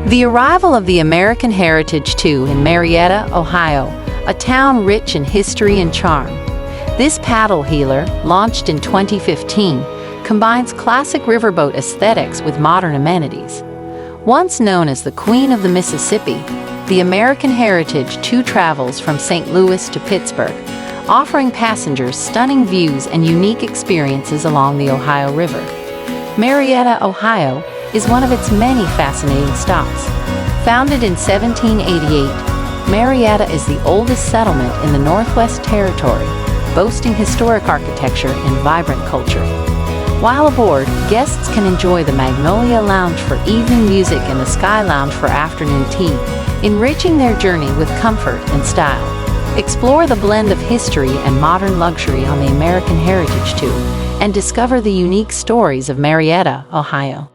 The arrival of the American Heritage II in Marietta, Ohio, a town rich in history and charm. This paddlewheeler, launched in 2015, combines classic riverboat aesthetics with modern amenities. Once known as the Queen of the Mississippi, the American Heritage II travels from St. Louis to Pittsburgh, offering passengers stunning views and unique experiences along the Ohio River. Marietta, Ohio, is one of its many fascinating stops. Founded in 1788, Marietta is the oldest settlement in the Northwest Territory, boasting historic architecture and vibrant culture. While aboard, guests can enjoy the Magnolia Lounge for evening music and the Sky Lounge for afternoon tea, enriching their journey with comfort and style. Explore the blend of history and modern luxury on the American Heritage II and discover the unique stories of Marietta, Ohio.